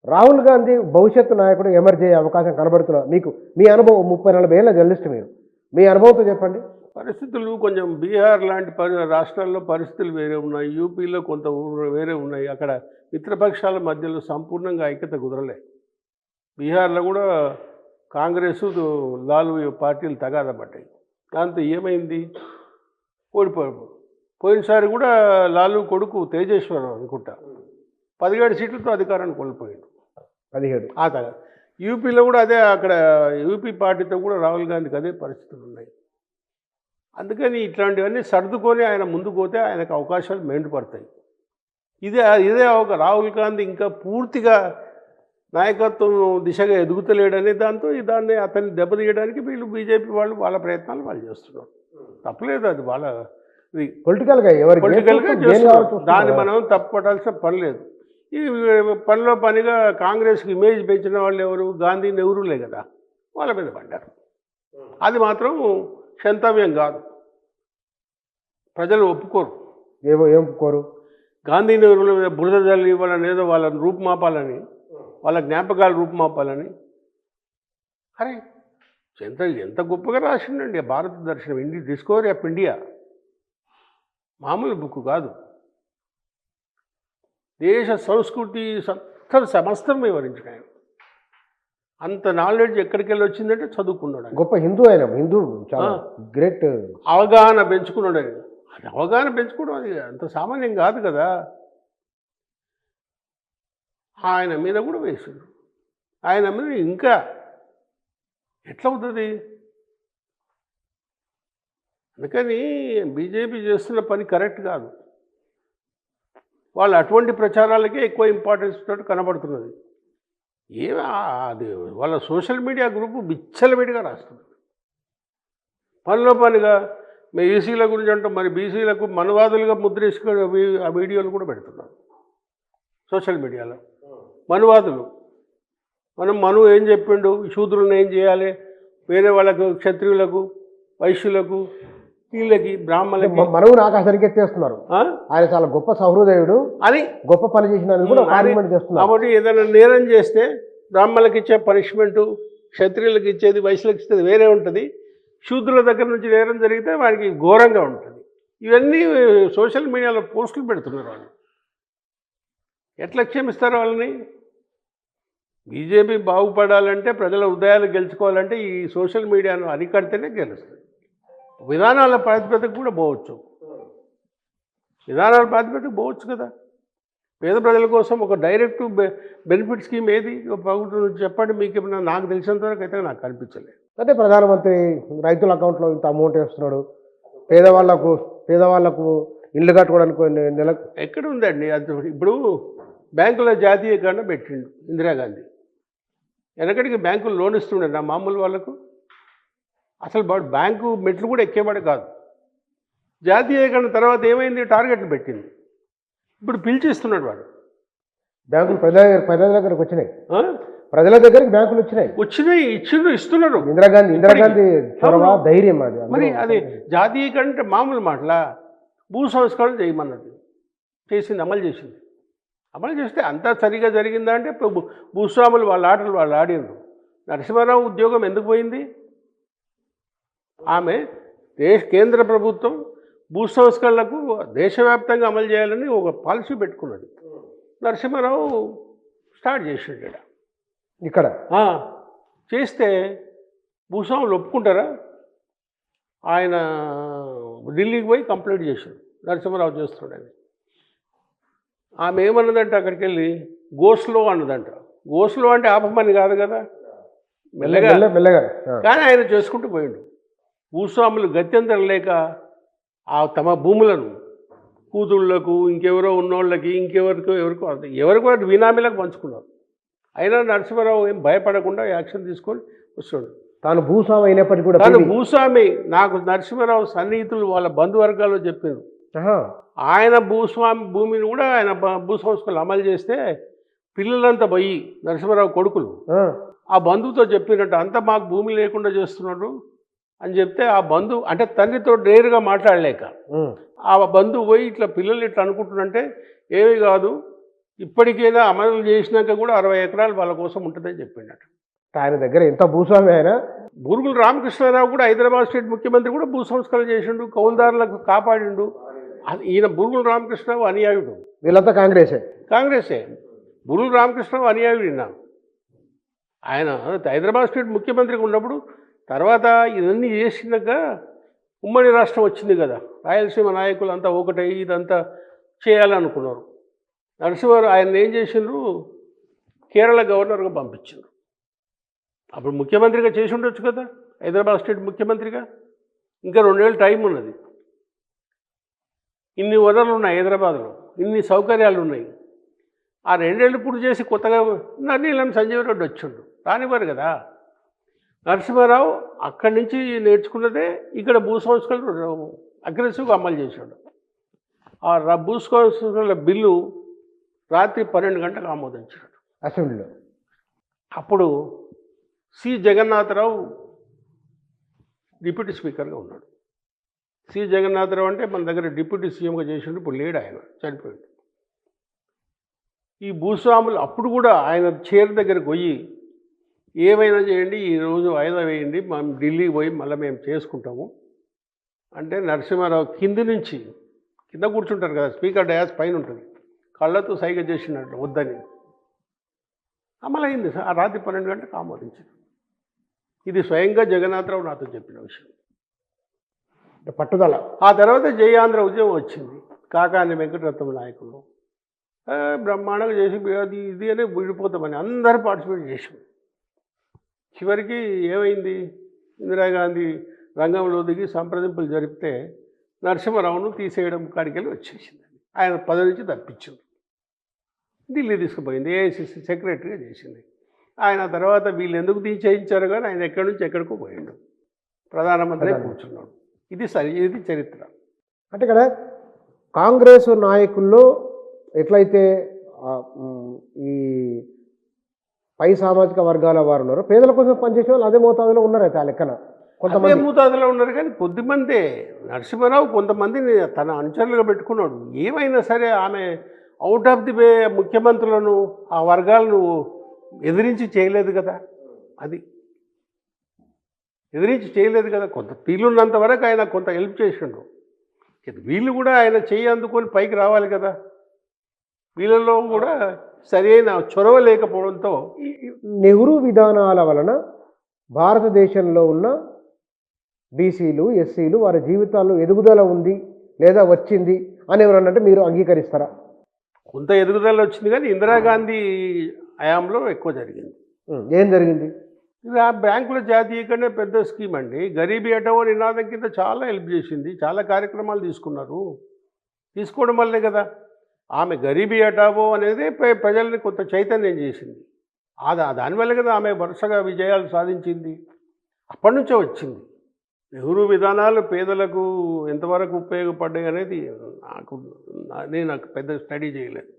రాహుల్ గాంధీ భవిష్యత్తు నాయకుడు ఎమర్జ్ అయ్యే అవకాశం కనబడుతున్నా మీకు? మీ అనుభవం 30-40 ఏళ్ళ జర్నలిస్ట్ మీరు, మీ అనుభవంతో చెప్పండి. పరిస్థితులు కొంచెం బీహార్ లాంటి రాష్ట్రాల్లో పరిస్థితులు వేరే ఉన్నాయి, యూపీలో కొంత వేరే ఉన్నాయి. అక్కడ మిత్రపక్షాల మధ్యలో సంపూర్ణంగా ఐక్యత కుదరలే. బీహార్లో కూడా కాంగ్రెస్ లాలు పార్టీలు తగాదా పడ్డాయి. దాంతో ఏమైంది, ఓడిపోయాడు. పోయినసారి కూడా లాలు కొడుకు తేజేశ్వరరావు అనుకుంటా 17 సీట్లతో అధికారాన్ని కోల్పోయాడు. 17 ఆ తగా యూపీలో కూడా అదే, అక్కడ యూపీ పార్టీతో కూడా రాహుల్ గాంధీకి అదే పరిస్థితులు ఉన్నాయి. అందుకని ఇట్లాంటివన్నీ సర్దుకొని ఆయన ముందుకు పోతే ఆయనకు అవకాశాలు మెండుపడతాయి. ఇదే ఒక రాహుల్ గాంధీ ఇంకా పూర్తిగా నాయకత్వం దిశగా ఎదుగుతలేడనే దాంతో దాన్ని అతన్ని దెబ్బతీయడానికి వీళ్ళు బీజేపీ వాళ్ళు వాళ్ళ ప్రయత్నాలు వాళ్ళు చేస్తున్నారు. తప్పలేదు, అది వాళ్ళ పొలిటికల్గా చేస్తున్నారు. దాన్ని మనం తప్పపడాల్సిన పని లేదు. ఈ పనిలో పనిగా కాంగ్రెస్కి ఇమేజ్ పెంచిన వాళ్ళు ఎవరు? గాంధీ నెహ్రూలే కదా, వాళ్ళ మీద పడ్డారు. అది మాత్రం క్షంతవ్యం కాదు, ప్రజలు ఒప్పుకోరు. ఏం ఒప్పుకోరు? గాంధీ నెహ్రూల మీద బురద జల్లి వాళ్ళని ఏదో వాళ్ళని రూపుమాపాలని, వాళ్ళ జ్ఞాపకాలు రూపుమాపాలని. అరే ఎంత గొప్పగా రాసిండండి భారత దర్శనం, డిస్కవరీ ఆఫ్ ఇండియా. మామూలు బుక్ కాదు. దేశ సంస్కృతి సమస్తం వివరించిన ఆయన. అంత నాలెడ్జ్ ఎక్కడికి వెళ్ళి వచ్చిందంటే చదువుకున్నాడు. గొప్ప హిందూ ఆయన, హిందూ చాలా గ్రేట్. అవగాహన పెంచుకున్నాడు ఆయన. అది అవగాహన పెంచుకోవడం అది అంత సామాన్యం కాదు కదా. ఆయన మీద కూడా వేసాడు. ఆయన మీద ఇంకా ఎట్లా అవుతుంది? అందుకని బీజేపీ చేస్తున్న పని కరెక్ట్ కాదు. వాళ్ళు అటువంటి ప్రచారాలకే ఎక్కువ ఇంపార్టెన్స్ తోటి కనబడుతున్నది. అది వాళ్ళ సోషల్ మీడియా గ్రూపు విచ్చలవిడిగా రాస్తుంది. పనిలో పనిగా మేము ఈసీల గురించి అంటాం, మరి బీసీలకు మనువాదులుగా ముద్రేసుకొని ఆ వీడియోలు కూడా పెడుతున్నారు సోషల్ మీడియాలో. మనువాదులు, మను ఏం చెప్పిండు, శూద్రులను ఏం చేయాలి, వేరే వాళ్ళకు, క్షత్రియులకు, వైశ్యులకు, వీళ్ళకి, బ్రాహ్మణులకి మనవుని ఆకాశానికి ఎత్తేస్తున్నారు. ఆయన చాలా గొప్ప సహృదయుడు అని, గొప్ప పని చేసిన కూడా చేస్తున్నారు. కాబట్టి ఏదైనా నేరం చేస్తే బ్రాహ్మణులకు ఇచ్చే పనిష్మెంటు, క్షత్రియులకు ఇచ్చేది, వైశ్యులకు ఇచ్చేది వేరే ఉంటుంది. శూద్రుల దగ్గర నుంచి నేరం జరిగితే వారికి ఘోరంగా ఉంటుంది. ఇవన్నీ సోషల్ మీడియాలో పోస్టులు పెడుతున్నారు. వాళ్ళు ఎట్లా క్షమిస్తారు వాళ్ళని? బీజేపీ బాగుపడాలంటే, ప్రజల హృదయాలు గెలుచుకోవాలంటే ఈ సోషల్ మీడియాను అరికడితేనే గెలుస్తుంది. విధానాల ప్రాతిపదికకు కూడా పోవచ్చు, విధానాల ప్రాతిపదికకు పోవచ్చు కదా. పేద ప్రజల కోసం ఒక డైరెక్ట్ బెనిఫిట్ స్కీమ్ ఏది చెప్పండి మీకు ఏమన్నా? నాకు తెలిసినంత వరకు అయితే నాకు కనిపించలేదు. అంటే ప్రధానమంత్రి రైతుల అకౌంట్లో ఇంత అమౌంట్ వేస్తున్నాడు, పేదవాళ్లకు ఇల్లు కట్టుకోవడానికి నెలకు ఎక్కడ ఉందండి? అది ఇప్పుడు బ్యాంకుల జాతీయకరణ పెట్టిండు ఇందిరాగాంధీ. వెనకటికి బ్యాంకులు లోన్ ఇస్తుండే నా మామూలు వాళ్ళకు. అసలు బ్యాంకు మెట్లు కూడా ఎక్కేవాడు కాదు. జాతీయకరణ తర్వాత ఏమైంది? టార్గెట్లు పెట్టింది. ఇప్పుడు పిలిచిస్తున్నాడు వాడు. బ్యాంకులు ప్రజల దగ్గరకు వచ్చినాయి, ప్రజల దగ్గరికి బ్యాంకులు వచ్చినాయి, ఇస్తున్నారు. ఇందిరాగాంధీ చొరవ, ధైర్యం అది. మరి అది జాతీయకరణ అంటే మామూలు మాటలా? భూ సంస్కరణ చేయమన్నది, చేసింది, అమలు చేస్తే అంతా సరిగా జరిగిందా అంటే భూస్వాములు వాళ్ళ ఆటలు వాళ్ళు ఆడినారు. నరసింహారావు ఉద్యోగం ఎందుకు పోయింది? ఆమె కేంద్ర ప్రభుత్వం భూ సంస్కరణలకు దేశవ్యాప్తంగా అమలు చేయాలని ఒక పాలసీ పెట్టుకున్నది. నరసింహారావు స్టార్ట్ చేసాడు ఇక్కడ. చేస్తే భూస్వాములు ఒప్పుకుంటారా? ఆయన ఢిల్లీకి పోయి కంప్లైంట్ చేశాడు, నరసింహారావు చేస్తున్నాడని. ఆమె ఏమన్నదంట, అక్కడికి వెళ్ళి గోస్లో అన్నదంట. గోస్లో అంటే ఆపమని కాదు కదా, మెల్లగా. కానీ ఆయన చేసుకుంటూ పోయిండు. భూస్వాములు గత్యంతరం లేక తమ భూములను కూతుళ్ళకు, ఇంకెవరో ఉన్నోళ్ళకి, ఎవరికో బినామీలకు పంచుకున్నారు. అయినా నరసింహారావు ఏం భయపడకుండా యాక్షన్ తీసుకొని వస్తాడు. తాను భూస్వామి అయినప్పటికీ కూడా, తాను భూస్వామి, నాకు నరసింహారావు సన్నిహితులు వాళ్ళ బంధువర్గాల్లో చెప్పారు, ఆయన భూమిని కూడా ఆయన భూ సంస్కరణలు అమలు చేస్తే పిల్లలంతా పోయి నరసింహారావు కొడుకులు ఆ బంధువుతో చెప్పినట్టు, అంతా మాకు భూమి లేకుండా చేస్తున్నాడు అని చెప్తే, ఆ బంధువు అంటే తండ్రితో నేరుగా మాట్లాడలేక ఆ బంధువు పోయి ఇట్లా పిల్లలు ఇట్లా అనుకుంటున్నంటే, ఏమీ కాదు, ఇప్పటికైనా అమలు చేసినాక కూడా 60 ఎకరాలు వాళ్ళ కోసం ఉంటుందని చెప్పిండట. ఆయన దగ్గర ఎంత భూస్వామి అయినా బూరుగుల రామకృష్ణారావు కూడా హైదరాబాద్ స్టేట్ ముఖ్యమంత్రి కూడా భూ సంస్కరణ చేసిండు, కౌలుదారులకు కాపాడిండు. ఈయన బూరుగుల రామకృష్ణరావు అనుయాయుడు, వీళ్ళంతా కాంగ్రెసే. కాంగ్రెసే. బూరుగుల రామకృష్ణరావు అనుయాయుడు ఈయన. ఆయన హైదరాబాద్ స్టేట్ ముఖ్యమంత్రిగా ఉన్నప్పుడు తర్వాత ఇవన్నీ చేసినాక ఉమ్మడి రాష్ట్రం వచ్చింది కదా, రాయలసీమ నాయకులు అంతా ఒకటై ఇదంతా చేయాలనుకున్నారు. నరసింహారావు ఆయన ఏం చేసిండ్రు, కేరళ గవర్నర్గా పంపించారు. అప్పుడు ముఖ్యమంత్రిగా చేసి ఉండొచ్చు కదా, హైదరాబాద్ స్టేట్ ముఖ్యమంత్రిగా. ఇంకా 2 ఏళ్ళు టైం ఉన్నది. ఇన్ని వనరులు ఉన్నాయి హైదరాబాద్లో, ఇన్ని సౌకర్యాలు ఉన్నాయి. ఆ 2 ఏళ్ళు పూర్తి చేసి కొత్తగా నీలం సంజీవ్ రెడ్డి వచ్చిండు, రానివ్వరు కదా. నరసింహారావు అక్కడి నుంచి నేర్చుకున్నదే ఇక్కడ భూ సంస్కరణలు అగ్రెసివ్గా అమలు చేశాడు. ఆ భూ సంస్కరణల బిల్లు రాత్రి 12 గంటలకు ఆమోదించాడు అసెంబ్లీలో. అప్పుడు సి జగన్నాథరావు డిప్యూటీ స్పీకర్గా ఉన్నాడు. సి జగన్నాథరావు అంటే మన దగ్గర డిప్యూటీ సీఎంగా చేసిండు, ఇప్పుడు లేడు, ఆయన చనిపోయాడు. ఈ భూస్వాములు అప్పుడు కూడా ఆయన చైర్ దగ్గరకు పోయి ఏమైనా చేయండి, ఈరోజు వాయిదా వేయండి, మనం ఢిల్లీకి పోయి మళ్ళీ మేము చేసుకుంటాము అంటే నరసింహారావు కింది నుంచి, కింద కూర్చుంటారు కదా, స్పీకర్ డయాస్ పైన ఉంటుంది, కళ్ళతో సైగ చేసినట్లు వద్దని. అమలైంది. ఆ రాత్రి 12 గంటలకు ఆమోదించింది. ఇది స్వయంగా జగన్నాథరావు నాతో చెప్పిన విషయం. పట్టుదల. ఆ తర్వాత జై ఆంధ్ర ఉద్యమం వచ్చింది, కాకాని వెంకటరత్నం నాయకులు బ్రహ్మాండంగా చేసి అది ఇది అని విడిపోతామని అందరూ పార్టిసిపేట్ చేసాం. చివరికి ఏమైంది, ఇందిరాగాంధీ రంగంలో దిగి సంప్రదింపులు జరిపితే నరసింహారావును తీసేయడం కాడికెళ్ళి వచ్చేసింది. ఆయన పదవి నుంచి తప్పించింది, ఢిల్లీ తీసుకుపోయింది, ఏఐసిసి సెక్రటరీగా చేసింది. ఆయన తర్వాత వీళ్ళు ఎందుకు తీసేయించారు కానీ ఆయన ఎక్కడి నుంచి ఎక్కడికో పోయిండు, ప్రధానమంత్రి కూర్చున్నాడు. ఇది చరిత్ర. అంటే ఇక్కడ కాంగ్రెస్ నాయకుల్లో ఎట్లయితే ఈ పై సామాజిక వర్గాల వారు ఉన్నారో, పేదల కోసం పనిచేసే వాళ్ళు అదే మోతాదులో ఉన్నారు. అయితే ఆ లెక్కన కొంతమంది మోతాదులో ఉన్నారు, కానీ కొద్దిమందే. నరసింహారావు కొంతమందిని తన అనుచరులుగా పెట్టుకున్నాడు. ఏమైనా సరే ఆమె అవుట్ ఆఫ్ ది వే ముఖ్యమంత్రులను ఆ వర్గాలను ఎదిరించి చేయలేదు కదా, అది ఎదిరించి చేయలేదు కదా. కొంత వీలున్నంత వరకు ఆయన కొంత హెల్ప్ చేసిండు. వీళ్ళు కూడా ఆయన చెయ్యి అందుకొని పైకి రావాలి కదా. వీళ్ళలో కూడా సరైన చొరవ లేకపోవడంతో నెహ్రూ విధానాల వలన భారతదేశంలో ఉన్న బీసీలు, ఎస్సీలు వారి జీవితాల్లో ఎదుగుదల ఉంది లేదా వచ్చింది అని ఎవరన్నంటే మీరు అంగీకరిస్తారా? కొంత ఎదుగుదల వచ్చింది, కానీ ఇందిరాగాంధీ హయాంలో ఎక్కువ జరిగింది. ఏం జరిగింది? ఆ బ్యాంకుల జాతీయకనే పెద్ద స్కీమ్ అండి. గరీబీ హఠావో నినాదం కింద చాలా హెల్ప్ చేసింది, చాలా కార్యక్రమాలు తీసుకున్నారు. తీసుకోవడం వల్లే కదా ఆమె గరీబీ హఠావో అనేది ప్రజల్ని కొంత చైతన్యం చేసింది. దానివల్ల కదా ఆమె వరుసగా విజయాలు సాధించింది. అప్పటి నుంచే వచ్చింది. నెహ్రూ విధానాలు పేదలకు ఎంతవరకు ఉపయోగపడ్డాయి అనేది నాకు పెద్ద స్టడీ చేయలేదు.